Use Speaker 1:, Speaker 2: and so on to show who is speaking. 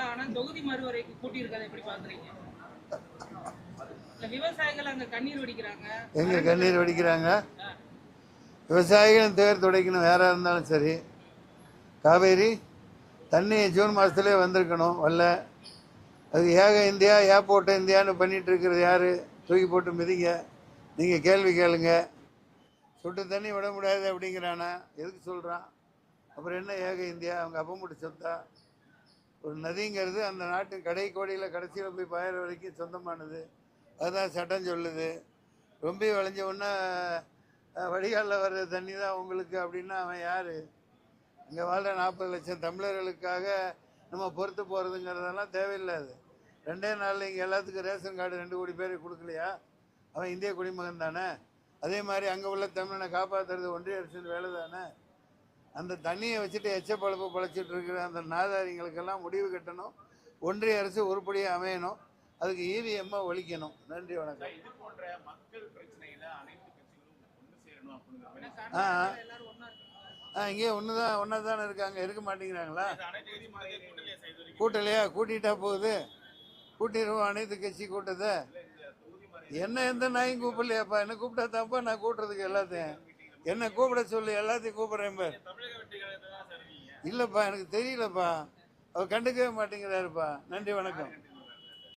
Speaker 1: ஆனா தொகுதி மறுவரைக்கு கூட்டியிருக்கதை எப்படி பாக்குறீங்க? விவசாயிகள் அங்க கண்ணீர் வடிக்கிறாங்க.
Speaker 2: எங்க கண்ணீர் வடிக்கிறாங்க? விவசாயிகள் தேர் துடைக்கணும். வேற இருந்தாலும் சரி, காவேரி தண்ணி ஜூன் மாதத்துலேயே வந்திருக்கணும். வரல. அது ஏக இந்தியா ஏர்போர்ட் இந்தியான்னு பண்ணிட்டு இருக்கிறது யாரு? தூக்கி போட்டு மிதிங்க. நீங்கள் கேள்வி கேளுங்க. சொட்டு தண்ணி விட முடியாது அப்படிங்கிறானா? எதுக்கு சொல்கிறான்? அப்புறம் என்ன ஏக இந்தியா? அவங்க அப்பா மட்டும் சொத்தா? ஒரு நதிங்கிறது அந்த நாட்டின் கடை கோடியில் கடைசியில் போய் பாயிற வரைக்கும் சொந்தமானது. அதுதான் சட்டம் சொல்லுது. ரொம்ப விளைஞ்ச உடனே வடிகாலில் வர்ற தண்ணி தான் உங்களுக்கு அப்படின்னா அவன் யார்? இங்கே வாழ்கிற 40 லட்சம் தமிழர்களுக்காக நம்ம பொறுத்து போகிறதுங்கிறதெல்லாம் தேவையில்லாது. 2 நாளில் இங்கே எல்லாத்துக்கும் ரேஷன் கார்டு 2 கோடி பேர் கொடுக்கலையா? அவன் இந்திய குடிமகன் தானே. அதே மாதிரி அங்கே உள்ள தமிழனை காப்பாற்றுறது ஒன்றிய அரசின் வேலை தானே. அந்த தண்ணியை வச்சுட்டு எச்சப்பழப்பு பழச்சிட்டு இருக்கிற அந்த நாதாரிங்களுக்கெல்லாம் முடிவு கட்டணும். ஒன்றிய அரசு உருப்படியாக அமையணும். அதுக்கு இவிஎம் ஒழிக்கணும். நன்றி, வணக்கம்.
Speaker 3: இது போன்ற மக்கள் பிரச்சனையில அனைத்து கட்சிகளும் ஒன்று சேரணும்.
Speaker 2: இங்கே ஒன்னா தானே இருக்காங்க. இருக்க மாட்டேங்கிறாங்களா? கூட்டலையா? கூட்டிட்டா போகுது. கூட்டிடுவோம் அனைத்து கட்சி கூட்டத்தை. என்ன எந்த நாயும் கூப்பிடலையாப்பா? என்ன கூப்பிட்டா தாப்பா நான் கூட்டுறதுக்கு எல்லாத்தையும். என்ன கூப்பிட சொல்லி எல்லாத்தையும் கூப்பிடுறேன் பார். இல்லப்பா, எனக்கு தெரியலப்பா. அவர் கண்டுக்கவே மாட்டேங்கிறாருப்பா. நன்றி, வணக்கம்.